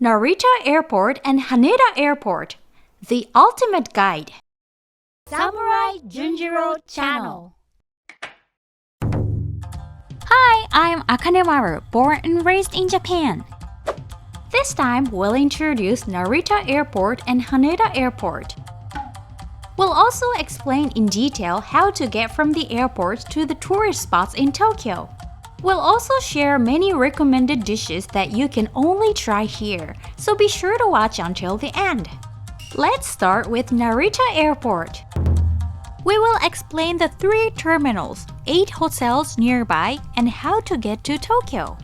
Narita Airport and Haneda Airport, the ultimate guide. Samurai JUNJIRO channel. Hi, I'm Akanemaru, born and raised in Japan. This time, we'll introduce Narita Airport and Haneda Airport. We'll also explain in detail how to get from the airport to the tourist spots in Tokyo. We'll also share many recommended dishes that you can only try here, so be sure to watch until the end. Let's start with Narita Airport. We will explain the 3 terminals, 8 hotels nearby, and how to get to Tokyo.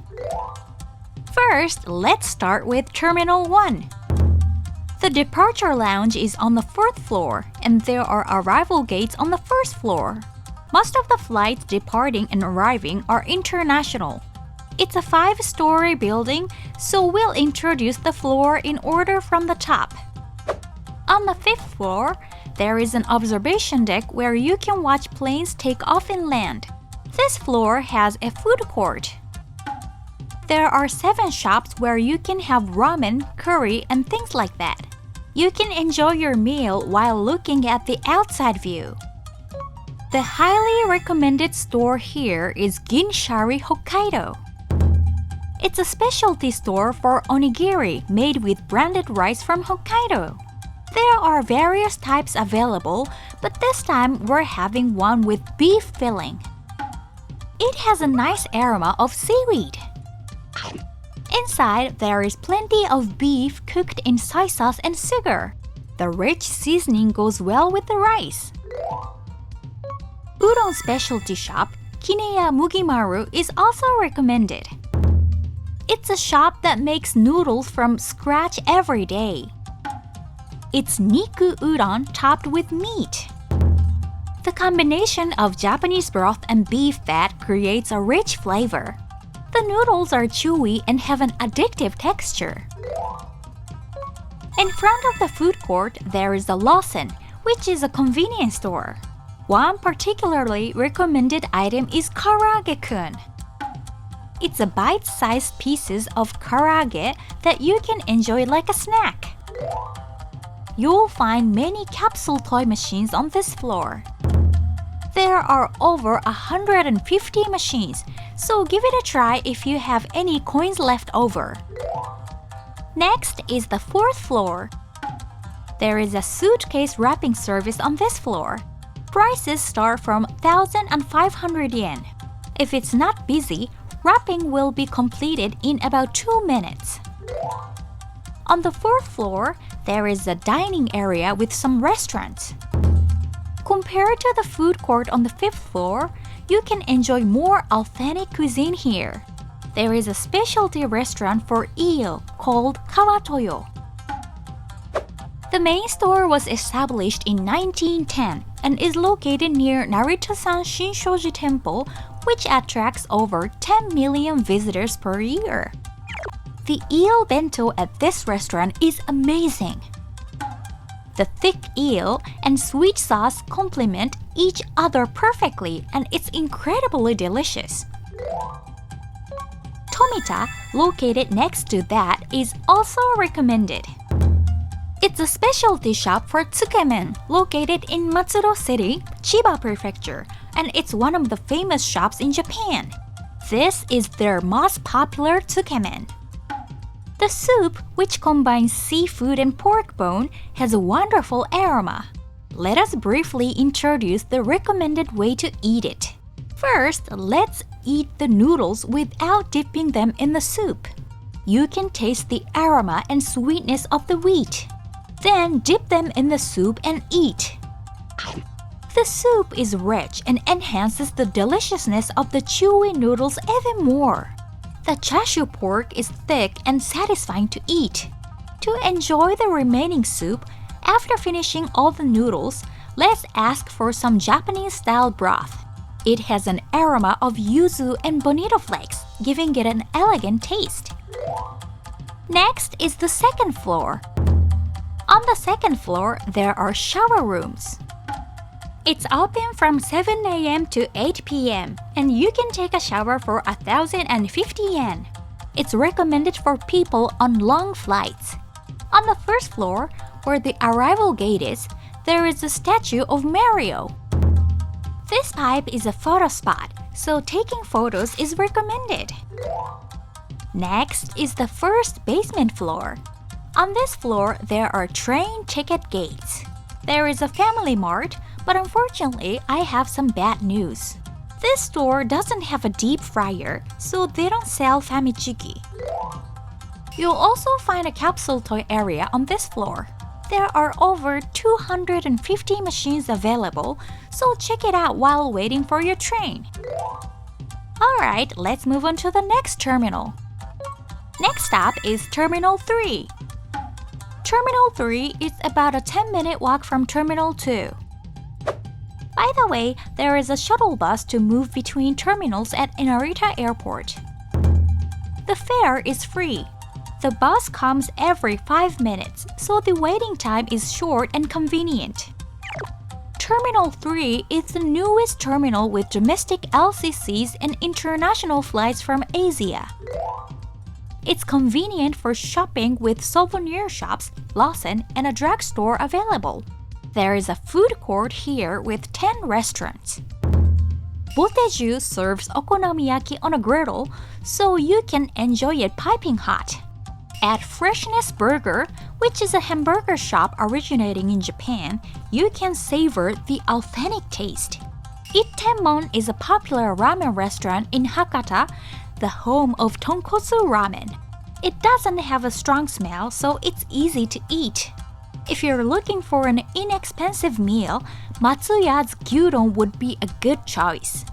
First, let's start with Terminal 1. The departure lounge is on the 4th floor, and there are arrival gates on the 1st floor. Most of the flights departing and arriving are international. It's a 5-story building, so we'll introduce the floor in order from the top. On the 5th floor, there is an observation deck where you can watch planes take off and land. This floor has a food court. There are 7 shops where you can have ramen, curry, and things like that. You can enjoy your meal while looking at the outside view. The highly recommended store here is Ginshari Hokkaido. It's a specialty store for onigiri made with branded rice from Hokkaido. There are various types available, but this time we're having one with beef filling. It has a nice aroma of seaweed. Inside, there is plenty of beef cooked in soy sauce and sugar. The rich seasoning goes well with the rice. Udon specialty shop, Kineya Mugimaru, is also recommended. It's a shop that makes noodles from scratch every day. It's Niku Udon topped with meat. The combination of Japanese broth and beef fat creates a rich flavor. The noodles are chewy and have an addictive texture. In front of the food court, there is a Lawson, which is a convenience store. One particularly recommended item is karaage-kun. It's a bite-sized pieces of karaage that you can enjoy like a snack. You'll find many capsule toy machines on this floor. There are over 150 machines, so give it a try if you have any coins left over. Next is the 4th floor. There is a suitcase wrapping service on this floor. Prices start from 1,500 yen. If it's not busy, wrapping will be completed in about 2 minutes. On the 4th floor, there is a dining area with some restaurants. Compared to the food court on the 5th floor, you can enjoy more authentic cuisine here. There is a specialty restaurant for eel called Kawatoyo. The main store was established in 1910 and is located near Narita-san Shinshoji Temple, which attracts over 10 million visitors per year. The eel bento at this restaurant is amazing. The thick eel and sweet sauce complement each other perfectly, and it's incredibly delicious. Tomita, located next to that, is also recommended. It's a specialty shop for tsukemen located in Matsudo City, Chiba Prefecture, and it's one of the famous shops in Japan. This is their most popular tsukemen. The soup, which combines seafood and pork bone, has a wonderful aroma. Let us briefly introduce the recommended way to eat it. First, let's eat the noodles without dipping them in the soup. You can taste the aroma and sweetness of the wheat. Then dip them in the soup and eat. The soup is rich and enhances the deliciousness of the chewy noodles even more. The chashu pork is thick and satisfying to eat. To enjoy the remaining soup, after finishing all the noodles, let's ask for some Japanese-style broth. It has an aroma of yuzu and bonito flakes, giving it an elegant taste. Next is the 2nd floor. On the 2nd floor, there are shower rooms. It's open from 7 a.m. to 8 p.m. and you can take a shower for 1,050 yen. It's recommended for people on long flights. On the first floor, where the arrival gate is, there is a statue of Mario. This type is a photo spot, so taking photos is recommended. Next is the first basement floor. On this floor, there are train ticket gates. There is a family mart, but unfortunately, I have some bad news. This store doesn't have a deep fryer, so they don't sell famichiki. You'll also find a capsule toy area on this floor. There are over 250 machines available, so check it out while waiting for your train. Alright, let's move on to the next terminal. Next stop is Terminal 3. Terminal 3 is about a 10-minute walk from Terminal 2. By the way, there is a shuttle bus to move between terminals at Narita Airport. The fare is free. The bus comes every 5 minutes, so the waiting time is short and convenient. Terminal 3 is the newest terminal with domestic LCCs and international flights from Asia. It's convenient for shopping with souvenir shops, Lawson, and a drugstore available. There is a food court here with 10 restaurants. Boteju serves okonomiyaki on a griddle, so you can enjoy it piping hot. At Freshness Burger, which is a hamburger shop originating in Japan, you can savor the authentic taste. Ittenmon is a popular ramen restaurant in Hakata, the home of tonkotsu ramen. It doesn't have a strong smell, so it's easy to eat. If you're looking for an inexpensive meal, Matsuya's gyudon would be a good choice.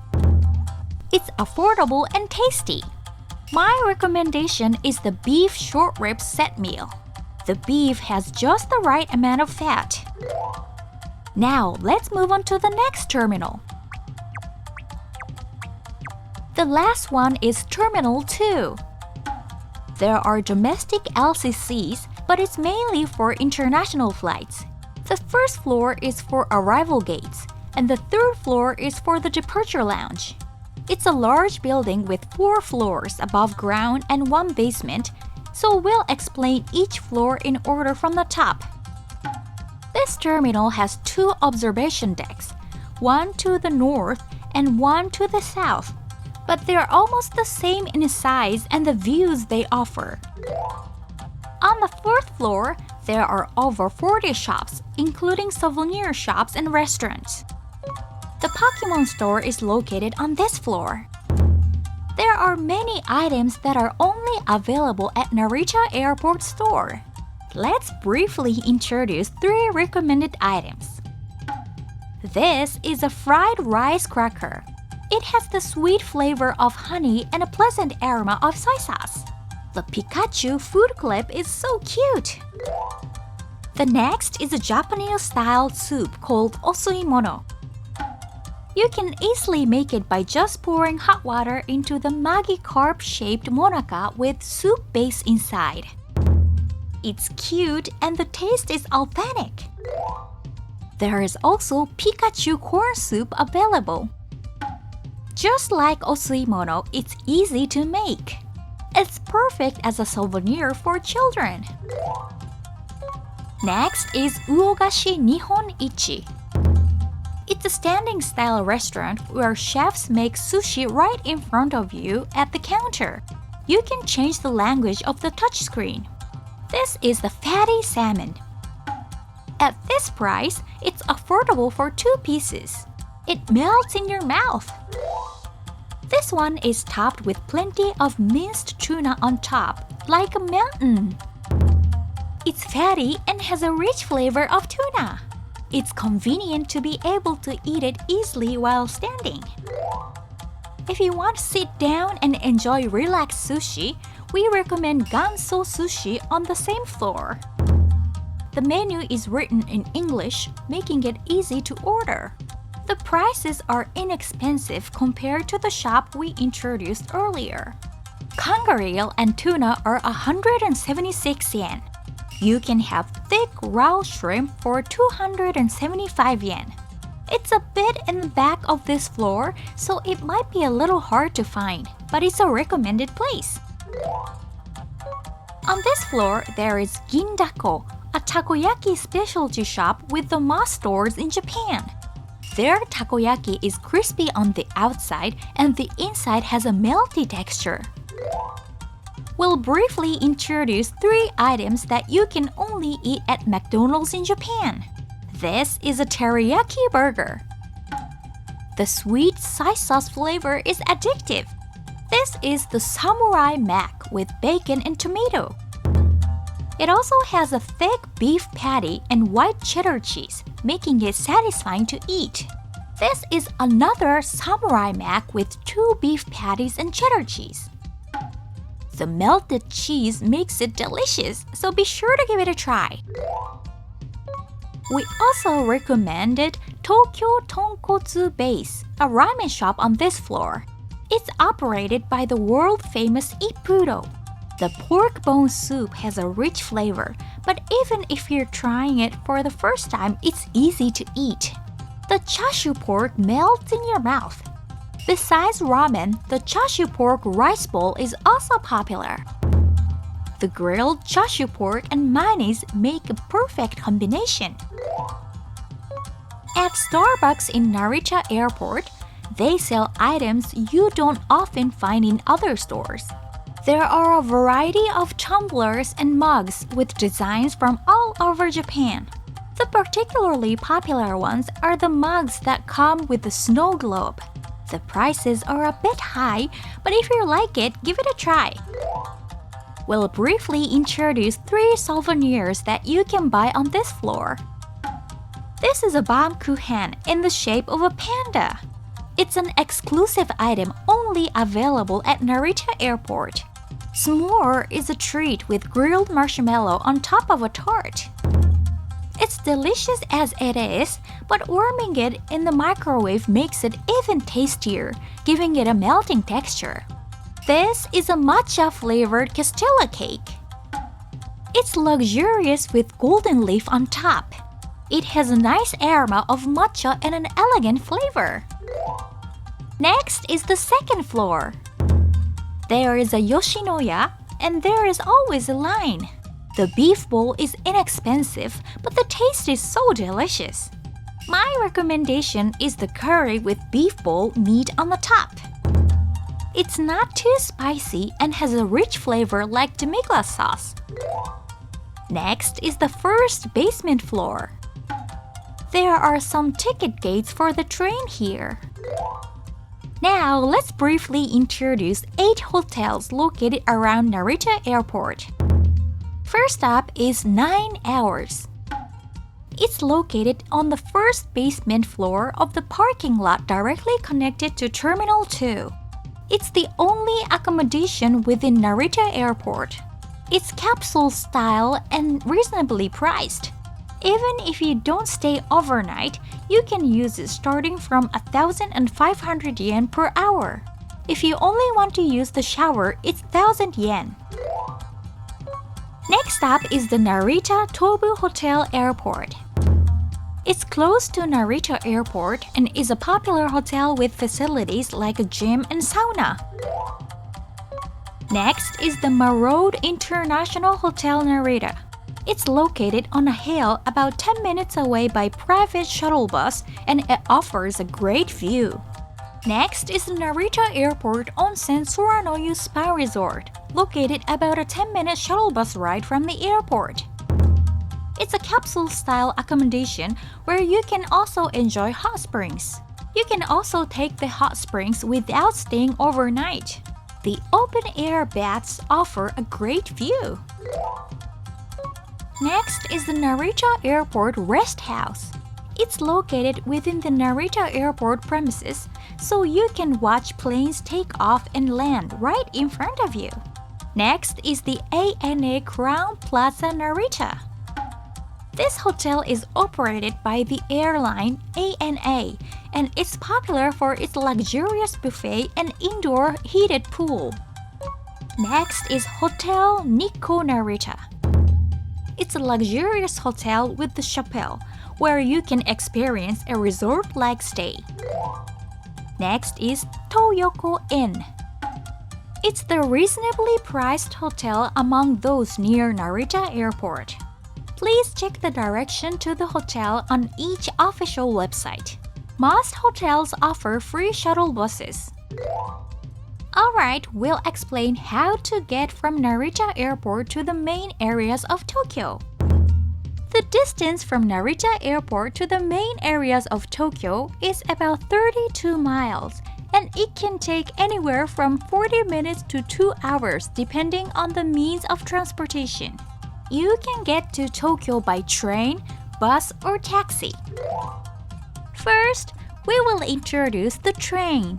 It's affordable and tasty. My recommendation is the beef short rib set meal. The beef has just the right amount of fat. Now, let's move on to the next terminal. The last one is Terminal 2. There are domestic LCCs, but it's mainly for international flights. The first floor is for arrival gates, and the third floor is for the departure lounge. It's a large building with 4 floors above ground and 1 basement, so we'll explain each floor in order from the top. This terminal has 2 observation decks, one to the north and one to the south, but they're almost the same in size and the views they offer. On the 4th floor, there are over 40 shops, including souvenir shops and restaurants. The Pokémon store is located on this floor. There are many items that are only available at Narita Airport store. Let's briefly introduce 3 recommended items. This is a fried rice cracker. It has the sweet flavor of honey and a pleasant aroma of soy sauce. The Pikachu food clip is so cute. The next is a Japanese-style soup called osuimono. You can easily make it by just pouring hot water into the Magikarp-shaped monaka with soup base inside. It's cute and the taste is authentic. There is also Pikachu corn soup available. Just like osuimono, it's easy to make. It's perfect as a souvenir for children. Next is Uogashi Nihon Ichi. It's a standing-style restaurant where chefs make sushi right in front of you at the counter. You can change the language of the touchscreen. This is the fatty salmon. At this price, it's affordable for 2 pieces. It melts in your mouth. This one is topped with plenty of minced tuna on top, like a mountain. It's fatty and has a rich flavor of tuna. It's convenient to be able to eat it easily while standing. If you want to sit down and enjoy relaxed sushi, we recommend Ganso Sushi on the same floor. The menu is written in English, making it easy to order. The prices are inexpensive compared to the shop we introduced earlier. Kangaroo and tuna are 176 yen. You can have thick raw shrimp for 275 yen. It's a bit in the back of this floor, so it might be a little hard to find, but it's a recommended place. On this floor, there is Gindako, a takoyaki specialty shop with the most stores in Japan. Their takoyaki is crispy on the outside and the inside has a melty texture. We'll briefly introduce 3 items that you can only eat at McDonald's in Japan. This is a teriyaki burger. The sweet soy sauce flavor is addictive. This is the samurai mac with bacon and tomato. It also has a thick beef patty and white cheddar cheese, making it satisfying to eat. This is another samurai mac with 2 beef patties and cheddar cheese. The melted cheese makes it delicious, so be sure to give it a try. We also recommended Tokyo Tonkotsu Base, a ramen shop on this floor. It's operated by the world-famous Ippudo. The pork bone soup has a rich flavor, but even if you're trying it for the first time, it's easy to eat. The chashu pork melts in your mouth. Besides ramen, the chashu pork rice bowl is also popular. The grilled chashu pork and mayonnaise make a perfect combination. At Starbucks in Narita Airport, they sell items you don't often find in other stores. There are a variety of tumblers and mugs with designs from all over Japan. The particularly popular ones are the mugs that come with the snow globe. The prices are a bit high, but if you like it, give it a try. We'll briefly introduce 3 souvenirs that you can buy on this floor. This is a Baumkuchen in the shape of a panda. It's an exclusive item only available at Narita Airport. S'more is a treat with grilled marshmallow on top of a tart. It's delicious as it is, but warming it in the microwave makes it even tastier, giving it a melting texture. This is a matcha-flavored Castilla cake. It's luxurious with golden leaf on top. It has a nice aroma of matcha and an elegant flavor. Next is the second floor. There is a Yoshinoya, and there is always a line. The beef bowl is inexpensive, but the taste is so delicious. My recommendation is the curry with beef bowl meat on the top. It's not too spicy and has a rich flavor like demi-glace sauce. Next is the first basement floor. There are some ticket gates for the train here. Now, let's briefly introduce 8 hotels located around Narita Airport. First up is 9 Hours. It's located on the first basement floor of the parking lot directly connected to Terminal 2. It's the only accommodation within Narita Airport. It's capsule style and reasonably priced. Even if you don't stay overnight, you can use it starting from 1,500 yen per hour. If you only want to use the shower, it's 1,000 yen. Next up is the Narita Tobu Hotel Airport. It's close to Narita Airport and is a popular hotel with facilities like a gym and sauna. Next is the Marode International Hotel Narita. It's located on a hill about 10 minutes away by private shuttle bus and it offers a great view. Next is the Narita Airport Onsen Suranoyu Spa Resort, located about a 10-minute shuttle bus ride from the airport. It's a capsule-style accommodation where you can also enjoy hot springs. You can also take the hot springs without staying overnight. The open-air baths offer a great view. Next is the Narita Airport Rest House. It's located within the Narita Airport premises, so you can watch planes take off and land right in front of you. Next is the ANA Crown Plaza Narita. This hotel is operated by the airline ANA, and it's popular for its luxurious buffet and indoor heated pool. Next is Hotel Nikko Narita. It's a luxurious hotel with the chapel, where you can experience a resort-like stay. Next is Toyoko Inn. It's the reasonably priced hotel among those near Narita Airport. Please check the direction to the hotel on each official website. Most hotels offer free shuttle buses. Alright, we'll explain how to get from Narita Airport to the main areas of Tokyo. The distance from Narita Airport to the main areas of Tokyo is about 32 miles, and it can take anywhere from 40 minutes to 2 hours depending on the means of transportation. You can get to Tokyo by train, bus, or taxi. First, we will introduce the train.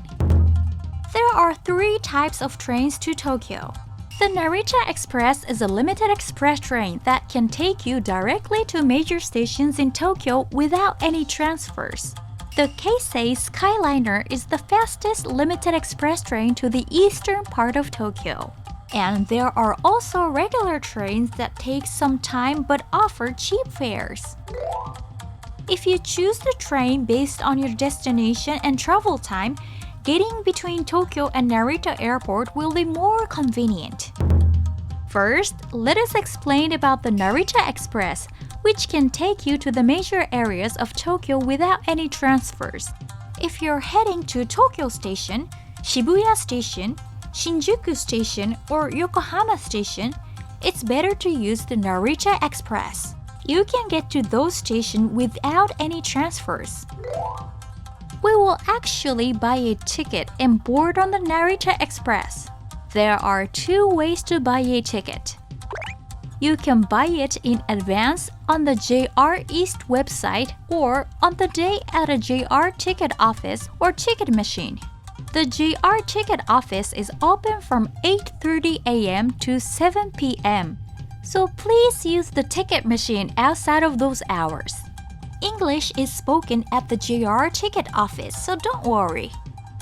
There are 3 types of trains to Tokyo. The Narita Express is a limited express train that can take you directly to major stations in Tokyo without any transfers. The Keisei Skyliner is the fastest limited express train to the eastern part of Tokyo. And there are also regular trains that take some time but offer cheap fares. If you choose the train based on your destination and travel time, getting between Tokyo and Narita Airport will be more convenient. First, let us explain about the Narita Express, which can take you to the major areas of Tokyo without any transfers. If you're heading to Tokyo Station, Shibuya Station, Shinjuku Station, or Yokohama Station, it's better to use the Narita Express. You can get to those stations without any transfers. We will actually buy a ticket and board on the Narita Express. There are 2 ways to buy a ticket. You can buy it in advance on the JR East website or on the day at a JR ticket office or ticket machine. The JR ticket office is open from 8:30 a.m. to 7 p.m. So please use the ticket machine outside of those hours. English is spoken at the JR ticket office, so don't worry.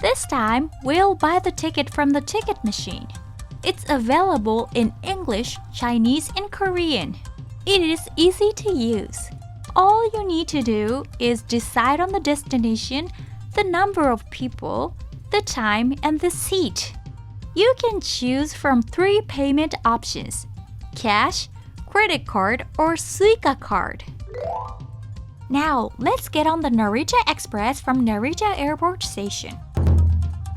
This time, we'll buy the ticket from the ticket machine. It's available in English, Chinese, and Korean. It is easy to use. All you need to do is decide on the destination, the number of people, the time, and the seat. You can choose from 3 payment options: cash, credit card, or Suica card. Now, let's get on the Narita Express from Narita Airport Station.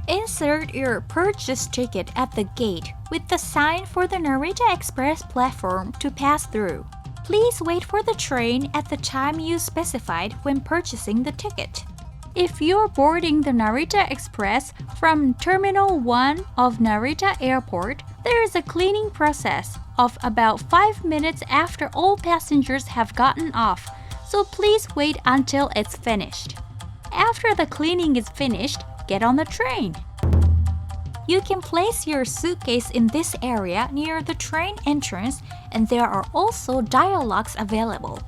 Insert your purchase ticket at the gate with the sign for the Narita Express platform to pass through. Please wait for the train at the time you specified when purchasing the ticket. If you're boarding the Narita Express from Terminal 1 of Narita Airport, there is a cleaning process of about 5 minutes after all passengers have gotten off, so please wait until it's finished. After the cleaning is finished, get on the train. You can place your suitcase in this area near the train entrance, and there are also dialogues available.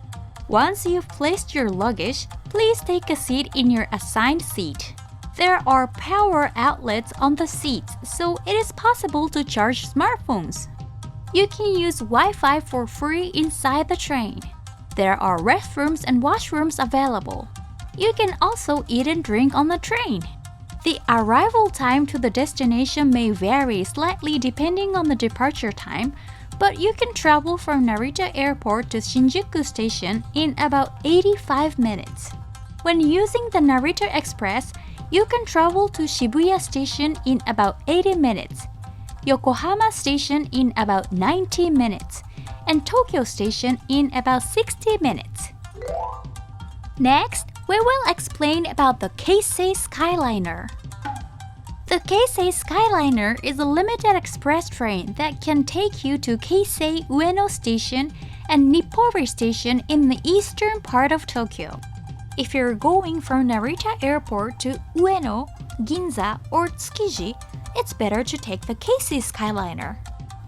Once you've placed your luggage, please take a seat in your assigned seat. There are power outlets on the seats, so it is possible to charge smartphones. You can use Wi-Fi for free inside the train. There are restrooms and washrooms available. You can also eat and drink on the train. The arrival time to the destination may vary slightly depending on the departure time, but you can travel from Narita Airport to Shinjuku Station in about 85 minutes. When using the Narita Express, you can travel to Shibuya Station in about 80 minutes, Yokohama Station in about 90 minutes, and Tokyo Station in about 60 minutes. Next, we will explain about the Keisei Skyliner. The Keisei Skyliner is a limited express train that can take you to Keisei Ueno Station and Nippori Station in the eastern part of Tokyo. If you're going from Narita Airport to Ueno, Ginza, or Tsukiji, it's better to take the Keisei Skyliner.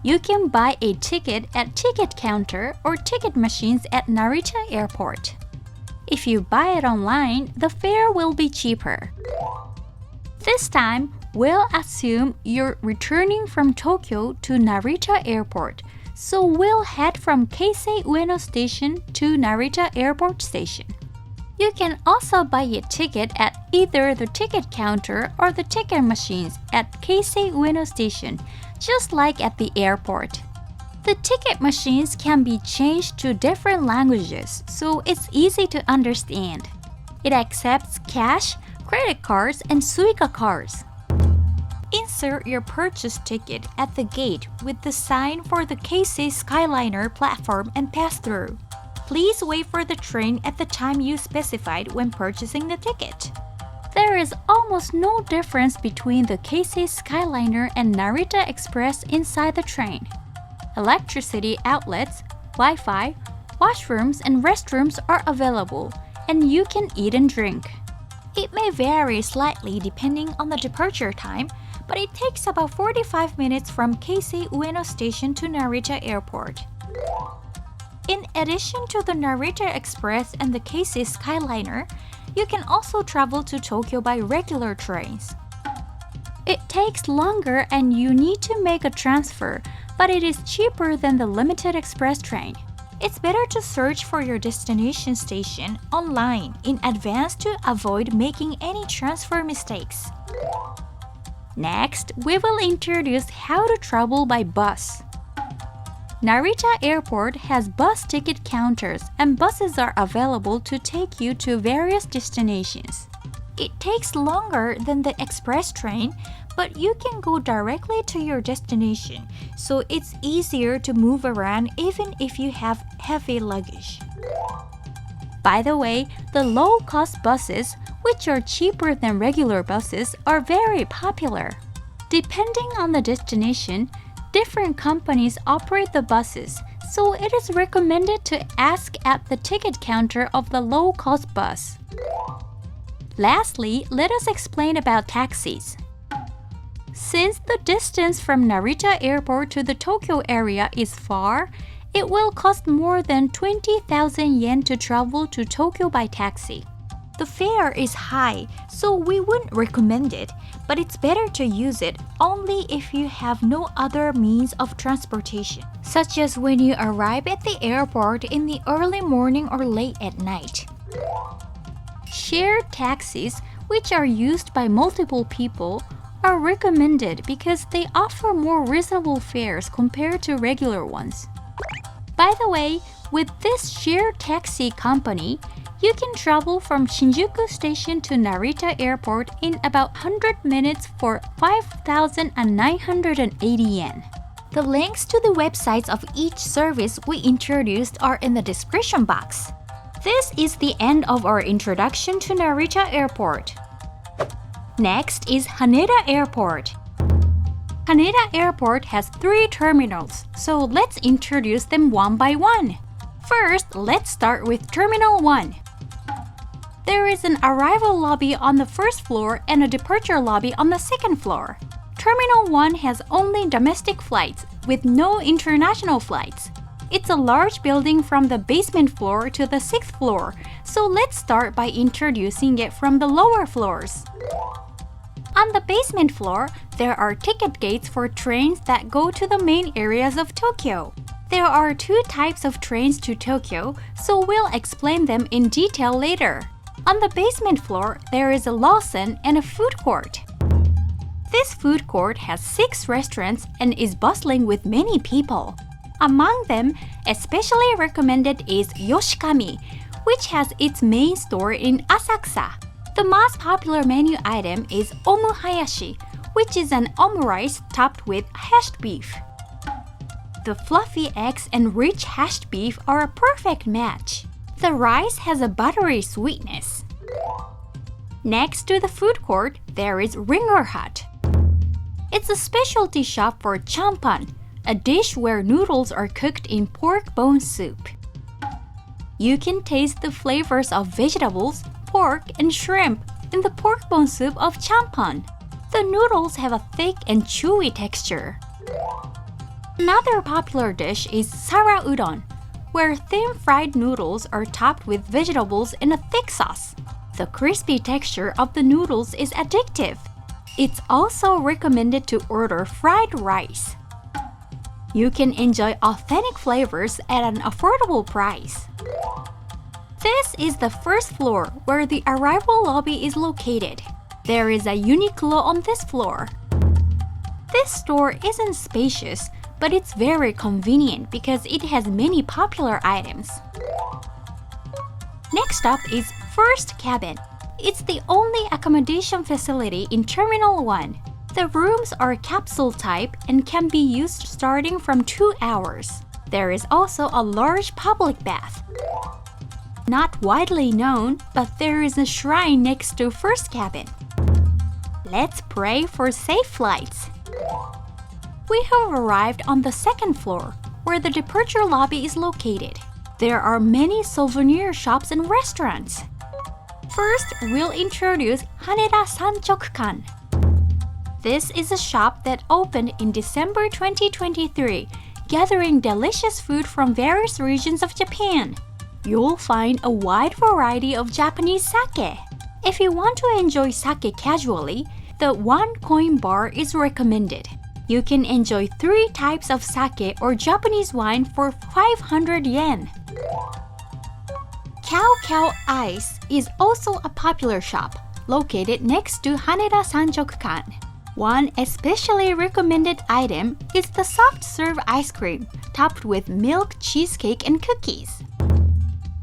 You can buy a ticket at ticket counter or ticket machines at Narita Airport. If you buy it online, the fare will be cheaper. This time, we'll assume you're returning from Tokyo to Narita Airport, so we'll head from Keisei Ueno Station to Narita Airport Station. You can also buy a ticket at either the ticket counter or the ticket machines at Keisei Ueno Station, just like at the airport. The ticket machines can be changed to different languages, so it's easy to understand. It accepts cash, credit cards, and Suica cards. Insert your purchase ticket at the gate with the sign for the Keisei Skyliner platform and pass through. Please wait for the train at the time you specified when purchasing the ticket. There is almost no difference between the Keisei Skyliner and Narita Express inside the train. Electricity outlets, Wi-Fi, washrooms, and restrooms are available, and you can eat and drink. It may vary slightly depending on the departure time, but it takes about 45 minutes from Keisei Ueno Station to Narita Airport. In addition to the Narita Express and the Keisei Skyliner, you can also travel to Tokyo by regular trains. It takes longer and you need to make a transfer, but it is cheaper than the limited express train. It's better to search for your destination station online in advance to avoid making any transfer mistakes. Next, we will introduce how to travel by bus. Narita Airport has bus ticket counters and buses are available to take you to various destinations. It takes longer than the express train, but you can go directly to your destination, so it's easier to move around even if you have heavy luggage. By the way, the low-cost buses, which are cheaper than regular buses, are very popular. Depending on the destination, different companies operate the buses, so it is recommended to ask at the ticket counter of the low-cost bus. Lastly, let us explain about taxis. Since the distance from Narita Airport to the Tokyo area is far, it will cost more than 20,000 yen to travel to Tokyo by taxi. The fare is high, so we wouldn't recommend it, but it's better to use it only if you have no other means of transportation, such as when you arrive at the airport in the early morning or late at night. Shared taxis, which are used by multiple people, are recommended because they offer more reasonable fares compared to regular ones. By the way, with this shared taxi company, you can travel from Shinjuku Station to Narita Airport in about 100 minutes for 5,980 yen. The links to the websites of each service we introduced are in the description box. This is the end of our introduction to Narita Airport. Next is Haneda Airport. Haneda Airport has 3 terminals, so let's introduce them one by one. First, let's start with Terminal 1. There is an arrival lobby on the first floor and a departure lobby on the second floor. Terminal 1 has only domestic flights, with no international flights. It's a large building from the basement floor to the 6th floor, so let's start by introducing it from the lower floors. On the basement floor, there are ticket gates for trains that go to the main areas of Tokyo. There are 2 types of trains to Tokyo, so we'll explain them in detail later. On the basement floor, there is a Lawson and a food court. This food court has 6 restaurants and is bustling with many people. Among them, especially recommended is Yoshikami, which has its main store in Asakusa. The most popular menu item is omu hayashi, which is an omurice topped with hashed beef. The fluffy eggs and rich hashed beef are a perfect match. The rice has a buttery sweetness. Next to the food court, there is RingerHut. It's a specialty shop for champan, a dish where noodles are cooked in pork bone soup. You can taste the flavors of vegetables, pork, and shrimp in the pork bone soup of champan. The noodles have a thick and chewy texture. Another popular dish is sara udon, where thin fried noodles are topped with vegetables in a thick sauce. The crispy texture of the noodles is addictive. It's also recommended to order fried rice. You can enjoy authentic flavors at an affordable price. This is the first floor where the arrival lobby is located. There is a UNIQLO on this floor. This store isn't spacious, but it's very convenient because it has many popular items. Next up is First Cabin. It's the only accommodation facility in Terminal 1. The rooms are capsule type and can be used starting from 2 hours. There is also a large public bath. Not widely known, but there is a shrine next to First Cabin. Let's pray for safe flights. We have arrived on the second floor, where the departure lobby is located. There are many souvenir shops and restaurants. First, we'll introduce Haneda Sanchokukan. This is a shop that opened in December 2023, gathering delicious food from various regions of Japan. You'll find a wide variety of Japanese sake. If you want to enjoy sake casually, the 1 coin bar is recommended. You can enjoy 3 types of sake or Japanese wine for 500 yen. Cow Cow Ice is also a popular shop, located next to Haneda Sanchokukan. One especially recommended item is the soft serve ice cream, topped with milk cheesecake and cookies.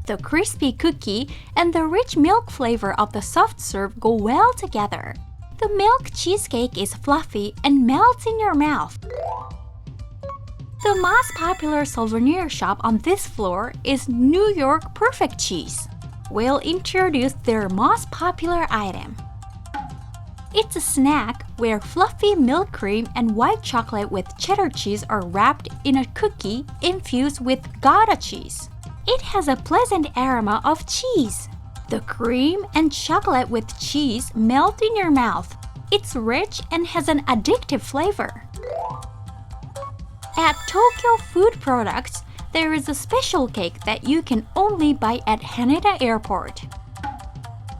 The crispy cookie and the rich milk flavor of the soft serve go well together. The milk cheesecake is fluffy and melts in your mouth. The most popular souvenir shop on this floor is New York Perfect Cheese. We'll introduce their most popular item. It's a snack where fluffy milk cream and white chocolate with cheddar cheese are wrapped in a cookie infused with Gouda cheese. It has a pleasant aroma of cheese. The cream and chocolate with cheese melt in your mouth. It's rich and has an addictive flavor. At Tokyo Food Products, there is a special cake that you can only buy at Haneda Airport.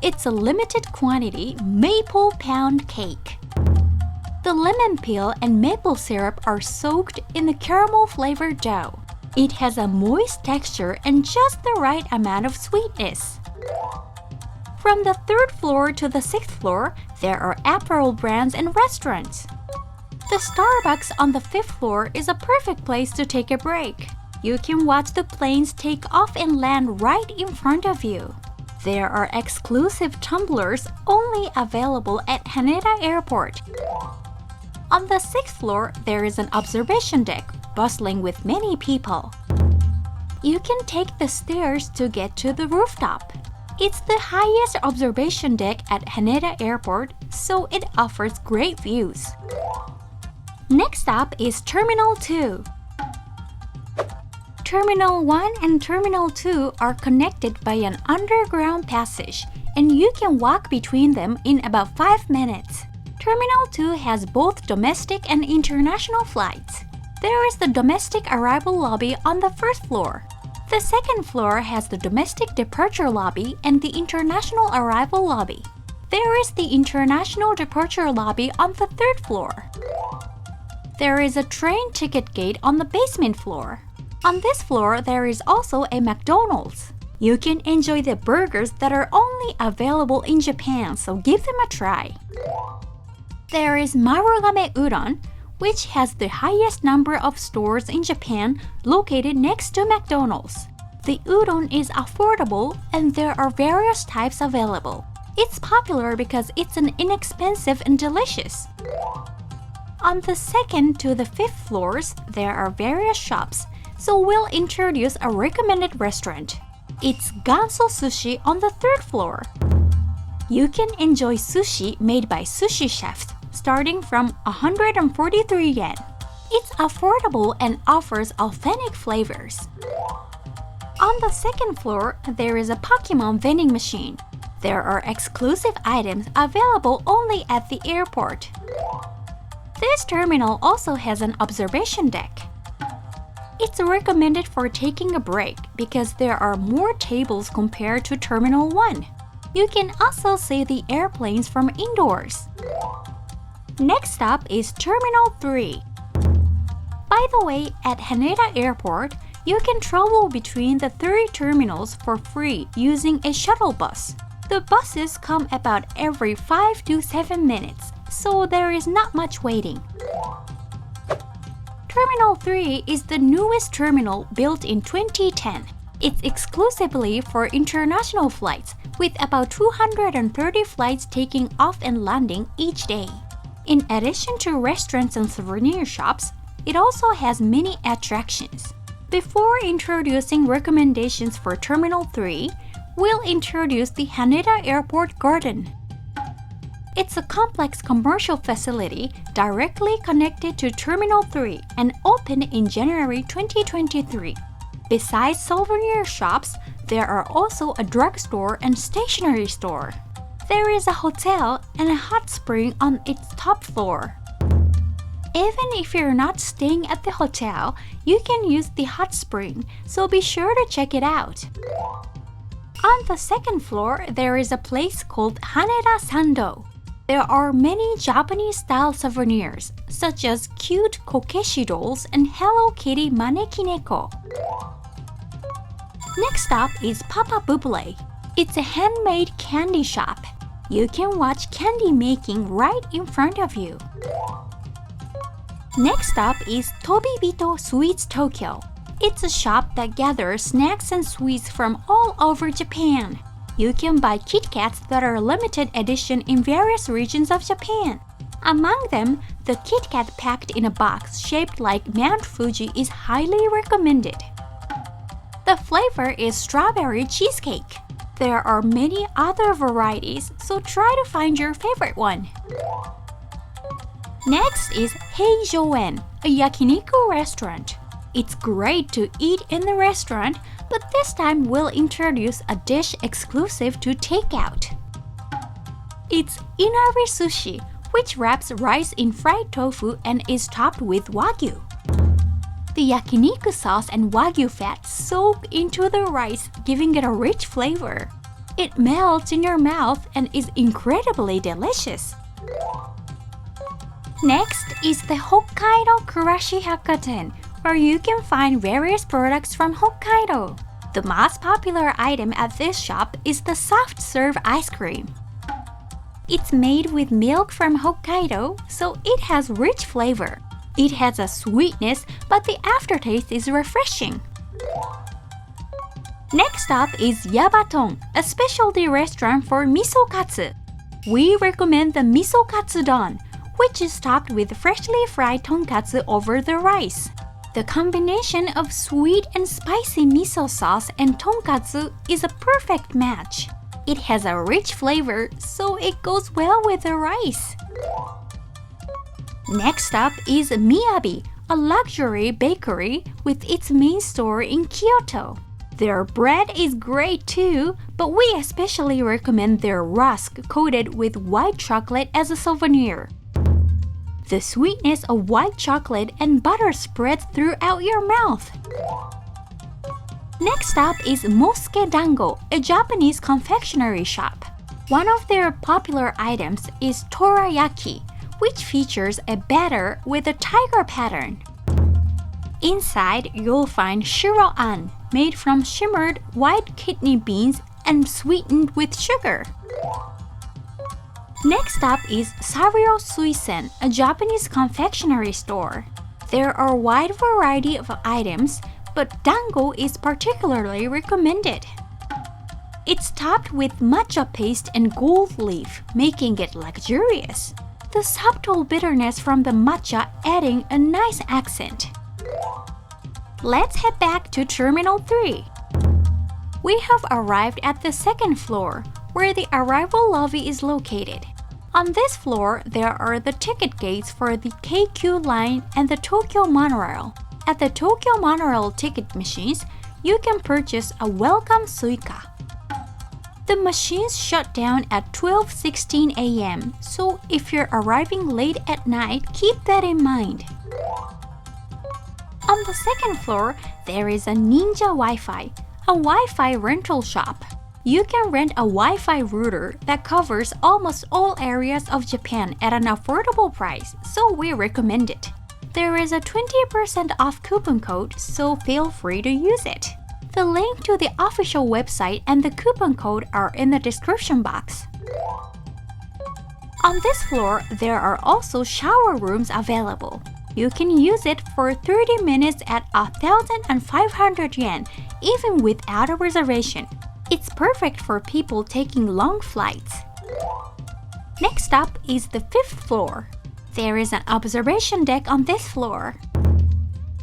It's a limited quantity maple pound cake. The lemon peel and maple syrup are soaked in the caramel-flavored dough. It has a moist texture and just the right amount of sweetness. From the 3rd floor to the 6th floor, there are apparel brands and restaurants. The Starbucks on the 5th floor is a perfect place to take a break. You can watch the planes take off and land right in front of you. There are exclusive tumblers only available at Haneda Airport. On the 6th floor, there is an observation deck, bustling with many people. You can take the stairs to get to the rooftop. It's the highest observation deck at Haneda Airport, so it offers great views. Next up is Terminal 2. Terminal 1 and Terminal 2 are connected by an underground passage, and you can walk between them in about 5 minutes. Terminal 2 has both domestic and international flights. There is the domestic arrival lobby on the 1st floor. The 2nd floor has the domestic departure lobby and the international arrival lobby. There is the international departure lobby on the 3rd floor. There is a train ticket gate on the basement floor. On this floor, there is also a McDonald's. You can enjoy the burgers that are only available in Japan, so give them a try. There is Marugame Udon, which has the highest number of stores in Japan, located next to McDonald's. The udon is affordable and there are various types available. It's popular because it's an inexpensive and delicious. On the 2nd to the 5th floors, there are various shops, so we'll introduce a recommended restaurant. It's Ganso Sushi on the 3rd floor. You can enjoy sushi made by sushi chefs, starting from 143 yen. It's affordable and offers authentic flavors. On the 2nd floor, there is a Pokémon vending machine. There are exclusive items available only at the airport. This terminal also has an observation deck. It's recommended for taking a break because there are more tables compared to Terminal 1. You can also see the airplanes from indoors. Next up is Terminal 3. By the way, at Haneda Airport, You can travel between the 3 terminals for free using a shuttle bus. The buses come about every 5 to 7 minutes, so there is not much waiting. Terminal 3 is the newest terminal built in 2010. It's exclusively for international flights, with about 230 flights taking off and landing each day. In addition to restaurants and souvenir shops, it also has many attractions. Before introducing recommendations for Terminal 3, we'll introduce the Haneda Airport Garden. It's a complex commercial facility directly connected to Terminal 3 and opened in January 2023. Besides souvenir shops, there are also a drugstore and stationery store. There is a hotel and a hot spring on its top floor. Even if you're not staying at the hotel, you can use the hot spring, so be sure to check it out. On the second floor, there is a place called Haneda Sando. There are many Japanese-style souvenirs, such as cute kokeshi dolls and Hello Kitty manekineko. Next up is Papa Buble. It's a handmade candy shop. You can watch candy making right in front of you. Next up is Tobibito Sweets Tokyo. It's a shop that gathers snacks and sweets from all over Japan. You can buy Kit Kats that are limited edition in various regions of Japan. Among them, the Kit Kat packed in a box shaped like Mount Fuji is highly recommended. The flavor is strawberry cheesecake. There are many other varieties, so try to find your favorite one. Next is Heijoen, a yakiniku restaurant. It's great to eat in the restaurant, but this time we'll introduce a dish exclusive to takeout. It's Inari Sushi, which wraps rice in fried tofu and is topped with wagyu. The yakiniku sauce and wagyu fat soak into the rice, giving it a rich flavor. It melts in your mouth and is incredibly delicious. Next is the Hokkaido Kurashi Hakkaten, where you can find various products from Hokkaido. The most popular item at this shop is the soft serve ice cream. It's made with milk from Hokkaido, so it has rich flavor. It has a sweetness, but the aftertaste is refreshing. Next up is Yabaton, a specialty restaurant for miso katsu. We recommend the miso katsu don, which is topped with freshly fried tonkatsu over the rice. The combination of sweet and spicy miso sauce and tonkatsu is a perfect match. It has a rich flavor, so it goes well with the rice. Next up is Miyabi, a luxury bakery with its main store in Kyoto. Their bread is great too, but we especially recommend their rusk coated with white chocolate as a souvenir. The sweetness of white chocolate and butter spreads throughout your mouth. Next up is Mosuke Dango, a Japanese confectionery shop. One of their popular items is torayaki, which features a batter with a tiger pattern. Inside, you'll find shiro-an, made from shimmered white kidney beans and sweetened with sugar. Next up is Sario Suisen, a Japanese confectionery store. There are a wide variety of items, but dango is particularly recommended. It's topped with matcha paste and gold leaf, making it luxurious. The subtle bitterness from the matcha adding a nice accent. Let's head back to Terminal 3. We have arrived at the second floor, where the arrival lobby is located. On this floor, there are the ticket gates for the KQ line and the Tokyo Monorail. At the Tokyo Monorail ticket machines, you can purchase a welcome suica. The machines shut down at 12:16 a.m., so if you're arriving late at night, keep that in mind. On the second floor, there is a Ninja Wi-Fi, a Wi-Fi rental shop. You can rent a Wi-Fi router that covers almost all areas of Japan at an affordable price, so we recommend it. There is a 20% off coupon code, so feel free to use it. The link to the official website and the coupon code are in the description box. On this floor, there are also shower rooms available. You can use it for 30 minutes at 1,500 yen, even without a reservation. It's perfect for people taking long flights. Next up is the 5th floor. There is an observation deck on this floor.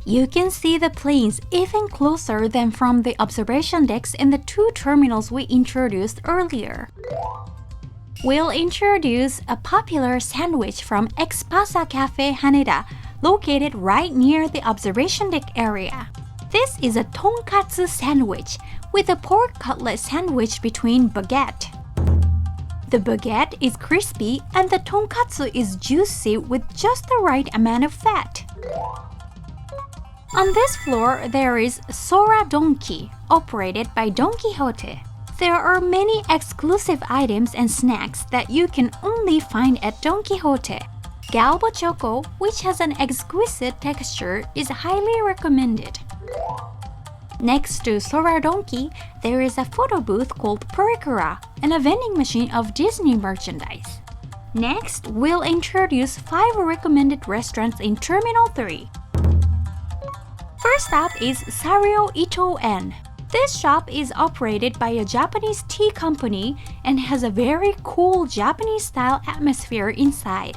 You can see the planes even closer than from the observation decks in the 2 terminals we introduced earlier. We'll introduce a popular sandwich from Expasa Cafe Haneda, located right near the observation deck area. This is a tonkatsu sandwich with a pork cutlet sandwich between baguette. The baguette is crispy and the tonkatsu is juicy with just the right amount of fat. On this floor, there is Sora Donki, operated by Don Quixote. There are many exclusive items and snacks that you can only find at Don Quixote. Galbo Choco, which has an exquisite texture, is highly recommended. Next to Sora Donki, there is a photo booth called Perikura and a vending machine of Disney merchandise. Next, we'll introduce 5 recommended restaurants in Terminal 3. First up is Sario Ito-en. This shop is operated by a Japanese tea company and has a very cool Japanese-style atmosphere inside.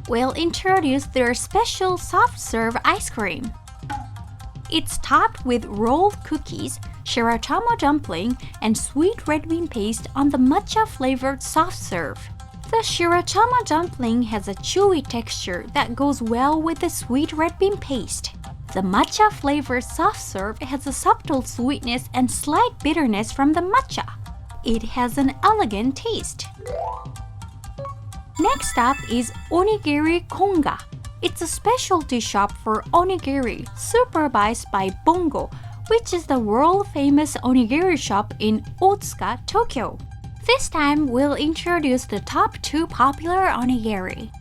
We'll introduce their special soft-serve ice cream. It's topped with rolled cookies, shiratama dumpling, and sweet red bean paste on the matcha-flavored soft serve. The shiratama dumpling has a chewy texture that goes well with the sweet red bean paste. The matcha-flavored soft serve has a subtle sweetness and slight bitterness from the matcha. It has an elegant taste. Next up is Onigiri Konga. It's a specialty shop for onigiri supervised by Bongo, which is the world-famous onigiri shop in Otsuka, Tokyo. This time, we'll introduce the top 2 popular onigiri.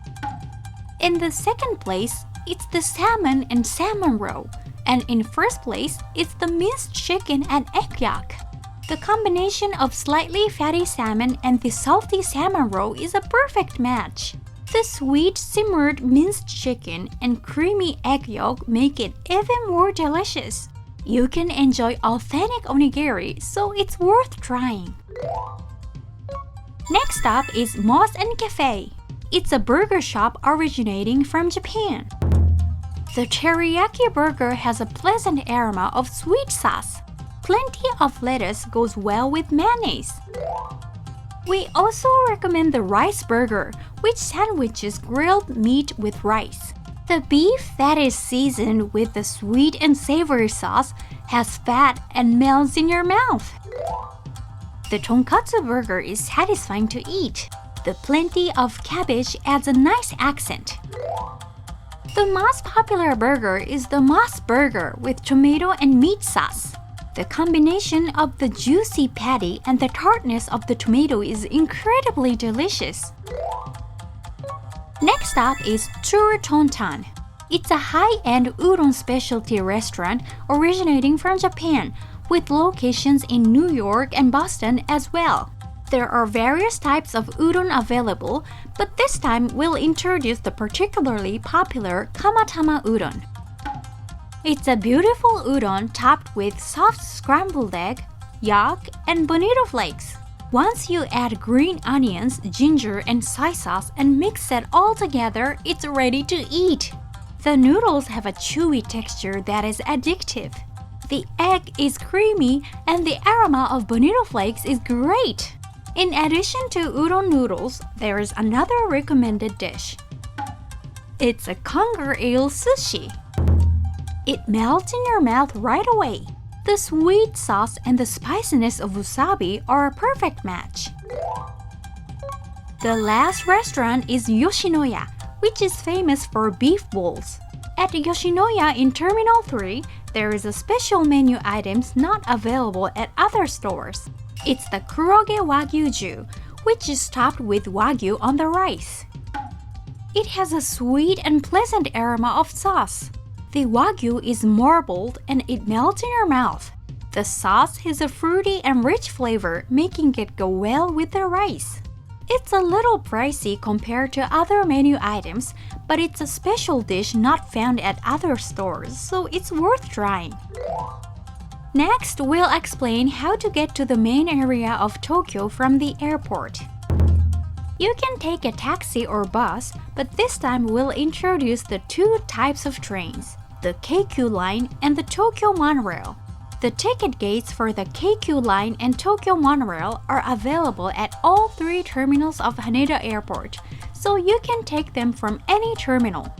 In the second place, it's the salmon and salmon roll, and in first place, it's the minced chicken and egg yolk. The combination of slightly fatty salmon and the salty salmon roll is a perfect match. The sweet simmered minced chicken and creamy egg yolk make it even more delicious. You can enjoy authentic onigiri, so it's worth trying. Next up is Moss & Cafe. It's a burger shop originating from Japan. The teriyaki burger has a pleasant aroma of sweet sauce. Plenty of lettuce goes well with mayonnaise. We also recommend the rice burger, which sandwiches grilled meat with rice. The beef that is seasoned with the sweet and savory sauce has fat and melts in your mouth. The tonkatsu burger is satisfying to eat. The plenty of cabbage adds a nice accent. The most popular burger is the Moss burger with tomato and meat sauce. The combination of the juicy patty and the tartness of the tomato is incredibly delicious. Next up is Tour Tonton. It's a high-end udon specialty restaurant originating from Japan, with locations in New York and Boston as well. There are various types of udon available, but this time we'll introduce the particularly popular Kamatama udon. It's a beautiful udon topped with soft scrambled egg, yolk, and bonito flakes. Once you add green onions, ginger, and soy sauce and mix it all together, it's ready to eat. The noodles have a chewy texture that is addictive. The egg is creamy and the aroma of bonito flakes is great. In addition to udon noodles, there is another recommended dish. It's a conger eel sushi. It melts in your mouth right away. The sweet sauce and the spiciness of wasabi are a perfect match. The last restaurant is Yoshinoya, which is famous for beef bowls. At Yoshinoya in Terminal 3, there is a special menu items not available at other stores. It's the Kuroge Wagyu Ju, which is topped with wagyu on the rice. It has a sweet and pleasant aroma of sauce. The wagyu is marbled and it melts in your mouth. The sauce has a fruity and rich flavor, making it go well with the rice. It's a little pricey compared to other menu items, but it's a special dish not found at other stores, so it's worth trying. Next, we'll explain how to get to the main area of Tokyo from the airport. You can take a taxi or bus, but this time we'll introduce the two types of trains, the Keikyu line and the Tokyo monorail. The ticket gates for the Keikyu line and Tokyo monorail are available at all three terminals of Haneda Airport, so you can take them from any terminal.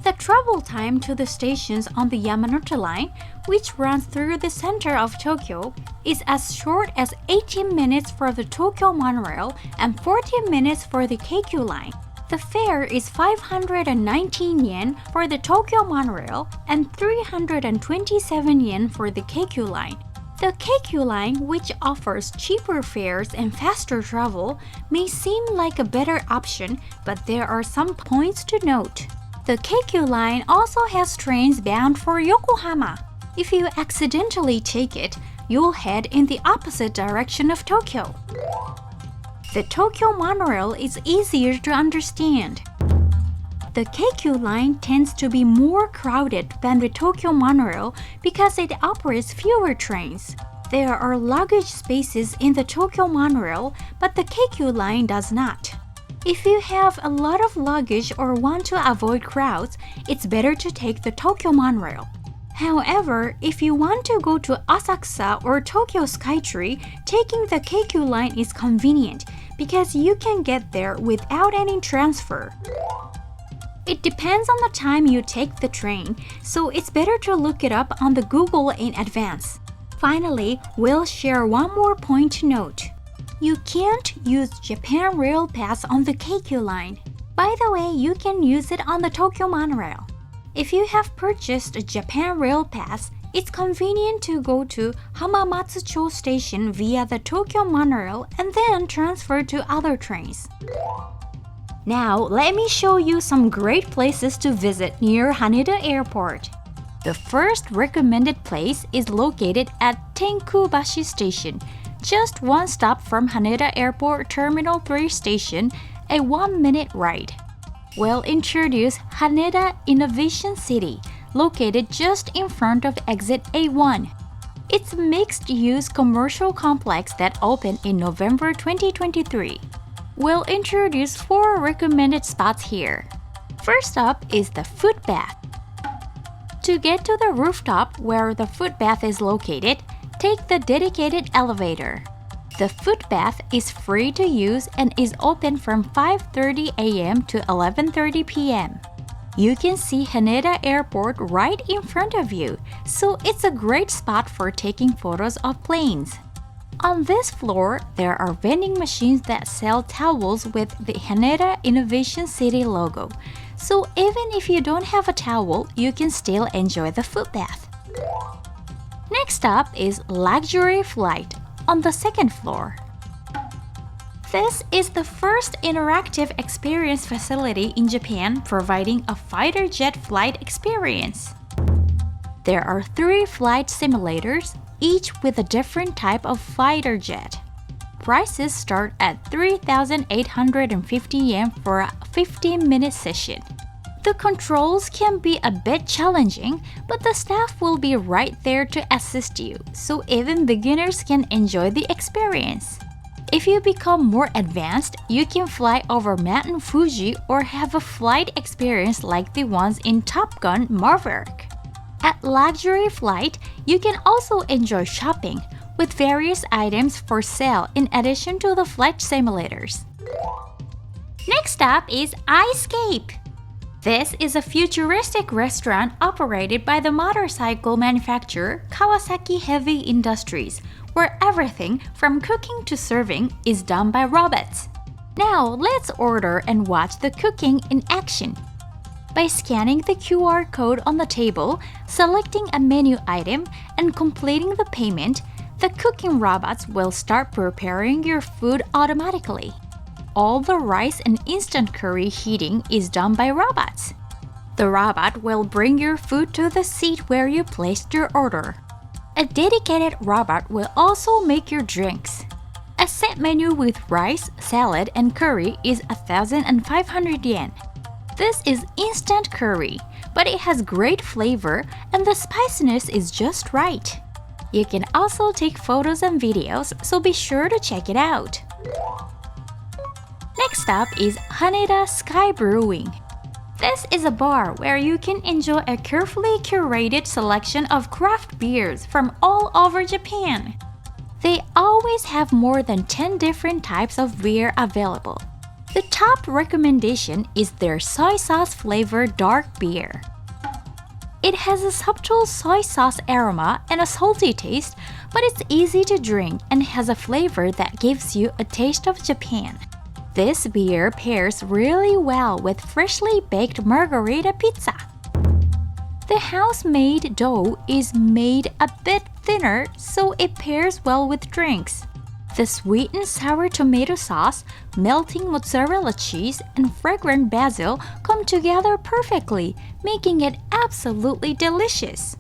The travel time to the stations on the Yamanote line, which runs through the center of Tokyo, is as short as 18 minutes for the Tokyo monorail and 14 minutes for the Keikyu line. The fare is 519 yen for the Tokyo monorail and 327 yen for the Keikyu line. The Keikyu line, which offers cheaper fares and faster travel, may seem like a better option, but there are some points to note. The Keikyu line also has trains bound for Yokohama. If you accidentally take it, you'll head in the opposite direction of Tokyo. The Tokyo monorail is easier to understand. The Keikyu line tends to be more crowded than the Tokyo monorail because it operates fewer trains. There are luggage spaces in the Tokyo monorail, but the Keikyu line does not. If you have a lot of luggage or want to avoid crowds, it's better to take the Tokyo monorail. However, if you want to go to Asakusa or Tokyo Skytree, taking the Keikyu line is convenient because you can get there without any transfer. It depends on the time you take the train, so it's better to look it up on the Google in advance. Finally, we'll share one more point to note. You can't use Japan Rail Pass on the Keikyu line. By the way, you can use it on the Tokyo monorail. If you have purchased a Japan Rail Pass, it's convenient to go to Hamamatsucho Station via the Tokyo monorail and then transfer to other trains. Now, let me show you some great places to visit near Haneda Airport. The first recommended place is located at Tenkubashi Station, just one stop from Haneda Airport Terminal 3 station, a 1-minute ride. We'll introduce Haneda Innovation City, located just in front of exit A1. It's a mixed-use commercial complex that opened in November 2023. We'll introduce 4 recommended spots here. First up is the foot bath. To get to the rooftop where the foot bath is located, take the dedicated elevator. The foot bath is free to use and is open from 5:30 a.m. to 11:30 p.m. You can see Haneda Airport right in front of you, so it's a great spot for taking photos of planes. On this floor, there are vending machines that sell towels with the Haneda Innovation City logo. So even if you don't have a towel, you can still enjoy the foot bath. Next up is Luxury Flight on the second floor. This is the first interactive experience facility in Japan providing a fighter jet flight experience. There are 3 flight simulators, each with a different type of fighter jet. Prices start at 3,850 yen for a 15-minute session. The controls can be a bit challenging, but the staff will be right there to assist you, so even beginners can enjoy the experience. If you become more advanced, you can fly over Mount Fuji or have a flight experience like the ones in Top Gun Maverick. At Luxury Flight, you can also enjoy shopping, with various items for sale in addition to the flight simulators. Next up is iScape. This is a futuristic restaurant operated by the motorcycle manufacturer Kawasaki Heavy Industries, where everything from cooking to serving is done by robots. Now let's order and watch the cooking in action. By scanning the QR code on the table, selecting a menu item, and completing the payment, the cooking robots will start preparing your food automatically. all the rice and instant curry heating is done by robots. The robot will bring your food to the seat where you placed your order. A dedicated robot will also make your drinks. A set menu with rice, salad, and curry is 1,500 yen. This is instant curry, but it has great flavor and the spiciness is just right. You can also take photos and videos, so be sure to check it out. Next up is Haneda Sky Brewing. This is a bar where you can enjoy a carefully curated selection of craft beers from all over Japan. They always have more than 10 different types of beer available. The top recommendation is their soy sauce flavored dark beer. It has a subtle soy sauce aroma and a salty taste, but it's easy to drink and has a flavor that gives you a taste of Japan. This beer pairs really well with freshly baked margarita pizza. The house-made dough is made a bit thinner, so it pairs well with drinks. The sweet and sour tomato sauce, melting mozzarella cheese, and fragrant basil come together perfectly, making it absolutely delicious.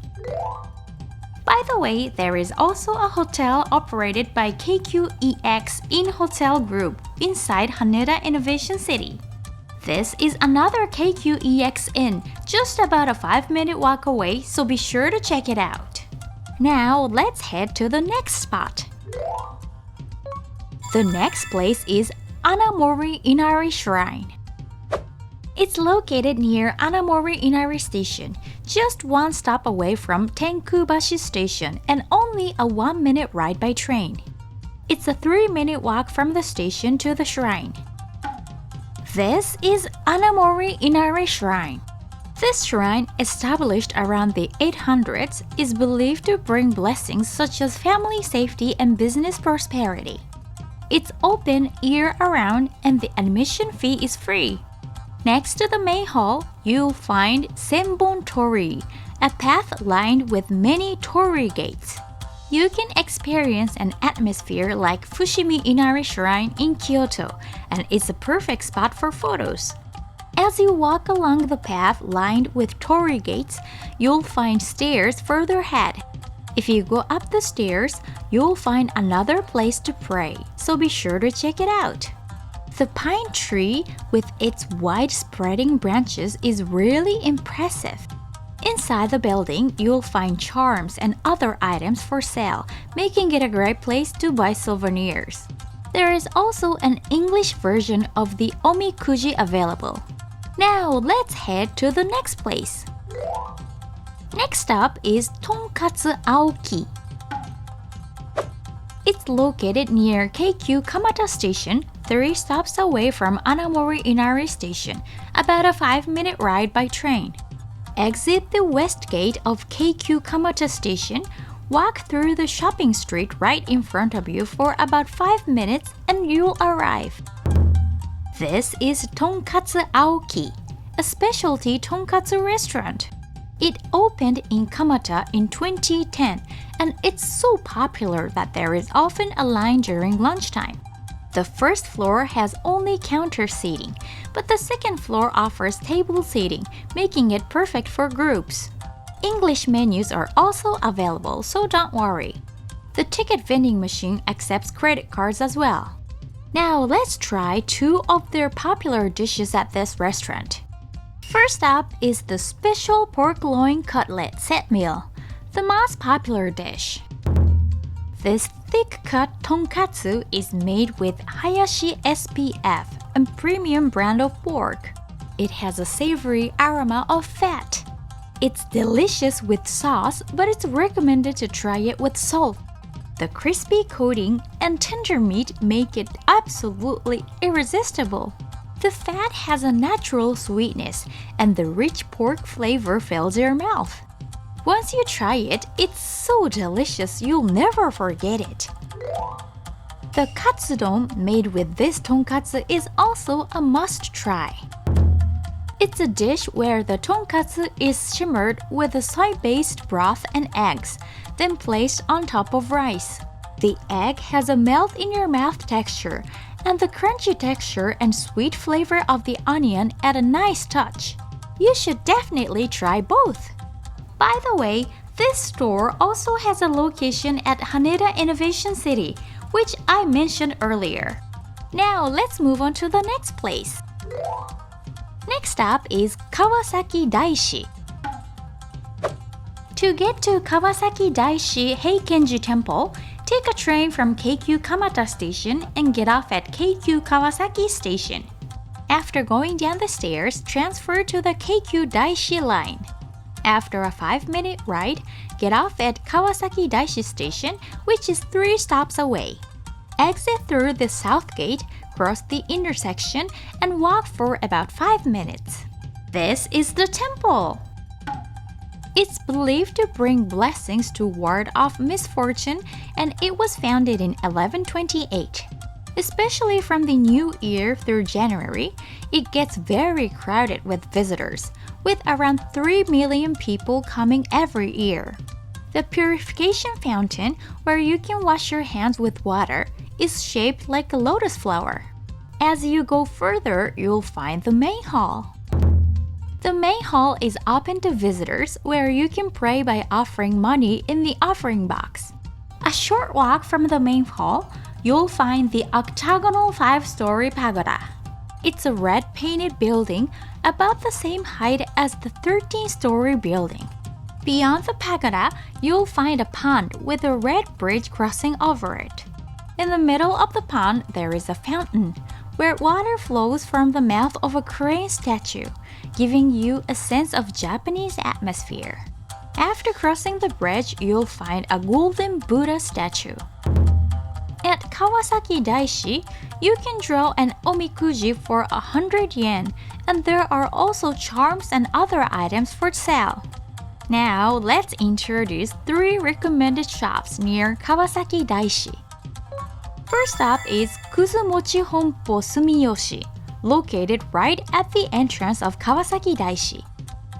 By the way, there is also a hotel operated by KQEX In-Hotel Group inside Haneda Innovation City. This is another KQEX Inn, just about a 5-minute walk away, so be sure to check it out. Now let's head to the next spot. The next place is Anamori Inari Shrine. It's located near Anamori Inari Station, just one stop away from Tenkubashi Station and only a 1-minute ride by train. It's a 3-minute walk from the station to the shrine. This is Anamori Inari Shrine. This shrine, established around the 800s, is believed to bring blessings such as family safety and business prosperity. It's open year-round and the admission fee is free. Next to the main hall, you'll find Senbon Torii, a path lined with many torii gates. You can experience an atmosphere like Fushimi Inari Shrine in Kyoto, and it's a perfect spot for photos. As you walk along the path lined with torii gates, you'll find stairs further ahead. If you go up the stairs, you'll find another place to pray, so be sure to check it out. The pine tree with its wide-spreading branches is really impressive. Inside the building, you'll find charms and other items for sale, making it a great place to buy souvenirs. There is also an English version of the omikuji available. Now let's head to the next place. Next up is Tonkatsu Aoki. It's located near KQ Kamata Station, 3 stops away from Anamori Inari Station, about a 5-minute ride by train. Exit the west gate of KQ Kamata Station, walk through the shopping street right in front of you for about 5 minutes and you'll arrive. This is Tonkatsu Aoki, a specialty tonkatsu restaurant. It opened in Kamata in 2010 and it's so popular that there is often a line during lunchtime. The first floor has only counter seating, but the second floor offers table seating, making it perfect for groups. English menus are also available, so don't worry. The ticket vending machine accepts credit cards as well. Now let's try 2 of their popular dishes at this restaurant. First up is the special pork loin cutlet set meal, the most popular dish. This thick-cut tonkatsu is made with Hayashi SPF, a premium brand of pork. It has a savory aroma of fat. It's delicious with sauce, but it's recommended to try it with salt. The crispy coating and tender meat make it absolutely irresistible. The fat has a natural sweetness, and the rich pork flavor fills your mouth. Once you try it, it's so delicious you'll never forget it. The katsudon made with this tonkatsu is also a must-try. It's a dish where the tonkatsu is shimmered with a soy-based broth and eggs, then placed on top of rice. The egg has a melt-in-your-mouth texture, and the crunchy texture and sweet flavor of the onion add a nice touch. You should definitely try both. By the way, this store also has a location at Haneda Innovation City, which I mentioned earlier. Now let's move on to the next place. Next up is Kawasaki Daishi. To get to Kawasaki Daishi Heikenji Temple, take a train from Keikyu Kamata Station and get off at Keikyu Kawasaki Station. After going down the stairs, transfer to the Keikyu Daishi line. After a 5-minute ride, get off at Kawasaki Daishi Station, which is 3 stops away. Exit through the south gate, cross the intersection, and walk for about 5 minutes. This is the temple! It's believed to bring blessings to ward off misfortune, and it was founded in 1128. Especially from the new year through January, it gets very crowded with visitors, with around 3 million people coming every year. The purification fountain, where you can wash your hands with water, is shaped like a lotus flower. As you go further, you'll find the main hall. The main hall is open to visitors, where you can pray by offering money in the offering box. A short walk from the main hall, you'll find the octagonal 5-story pagoda. It's a red-painted building about the same height as the 13-story building. Beyond the pagoda, you'll find a pond with a red bridge crossing over it. In the middle of the pond, there is a fountain, where water flows from the mouth of a crane statue, giving you a sense of Japanese atmosphere. After crossing the bridge, you'll find a golden Buddha statue. At Kawasaki Daishi, you can draw an omikuji for 100 yen, and there are also charms and other items for sale. Now, let's introduce 3 recommended shops near Kawasaki Daishi. First up is Kuzumochi Honpo Sumiyoshi, located right at the entrance of Kawasaki Daishi.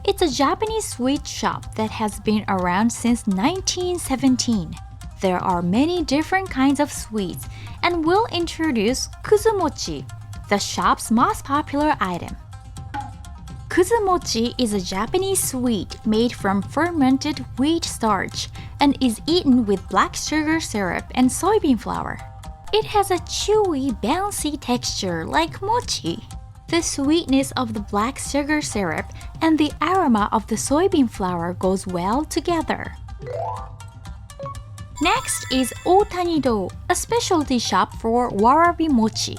It's a Japanese sweet shop that has been around since 1917. There are many different kinds of sweets, and we'll introduce Kuzumochi, the shop's most popular item. Kuzumochi is a Japanese sweet made from fermented wheat starch and is eaten with black sugar syrup and soybean flour. It has a chewy, bouncy texture like mochi. The sweetness of the black sugar syrup and the aroma of the soybean flour goes well together. Next is Otani-do, a specialty shop for warabi mochi.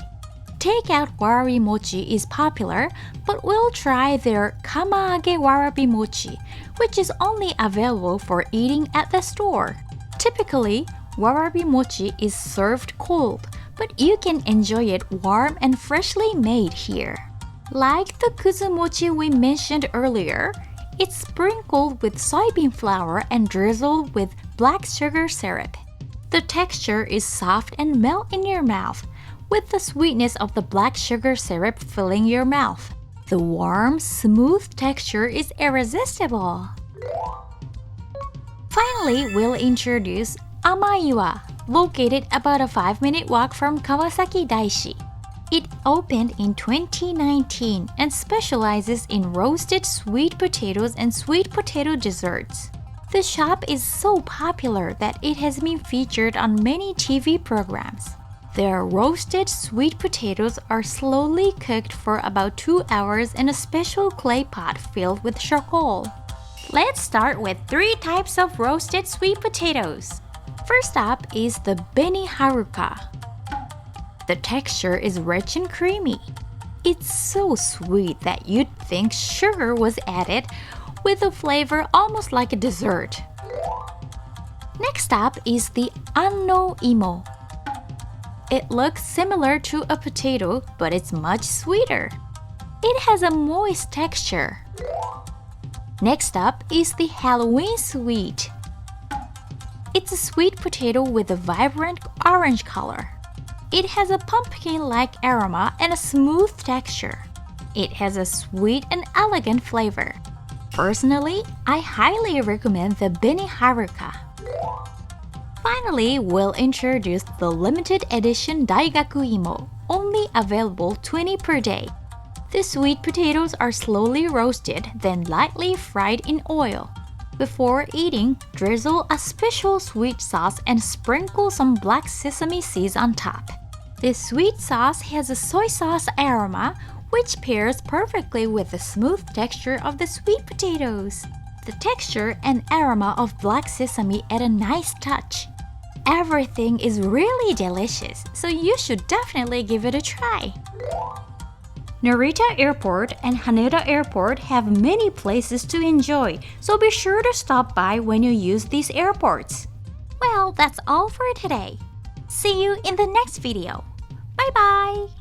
Takeout warabi mochi is popular, but we'll try their kamaage warabi mochi, which is only available for eating at the store. Typically, warabi mochi is served cold, but you can enjoy it warm and freshly made here. Like the kuzumochi we mentioned earlier, it's sprinkled with soybean flour and drizzled with black sugar syrup. The texture is soft and melt in your mouth, with the sweetness of the black sugar syrup filling your mouth. The warm, smooth texture is irresistible. Finally, we'll introduce Amaiwa, located about a 5-minute walk from Kawasaki Daishi. It opened in 2019 and specializes in roasted sweet potatoes and sweet potato desserts. The shop is so popular that it has been featured on many TV programs. Their roasted sweet potatoes are slowly cooked for about 2 hours in a special clay pot filled with charcoal. Let's start with 3 types of roasted sweet potatoes. First up is the beni haruka. The texture is rich and creamy. It's so sweet that you'd think sugar was added, with a flavor almost like a dessert. Next up is the anno imo. It looks similar to a potato, but it's much sweeter. It has a moist texture. Next up is the Halloween sweet. It's a sweet potato with a vibrant orange color. It has a pumpkin-like aroma and a smooth texture. It has a sweet and elegant flavor. Personally, I highly recommend the beni haruka. Finally, we'll introduce the limited edition Daigaku Imo, only available 20 per day. The sweet potatoes are slowly roasted, then lightly fried in oil. Before eating, drizzle a special sweet sauce and sprinkle some black sesame seeds on top. This sweet sauce has a soy sauce aroma, which pairs perfectly with the smooth texture of the sweet potatoes. The texture and aroma of black sesame add a nice touch. Everything is really delicious, so you should definitely give it a try. Narita Airport and Haneda Airport have many places to enjoy, so be sure to stop by when you use these airports. Well, that's all for today. See you in the next video. Bye bye!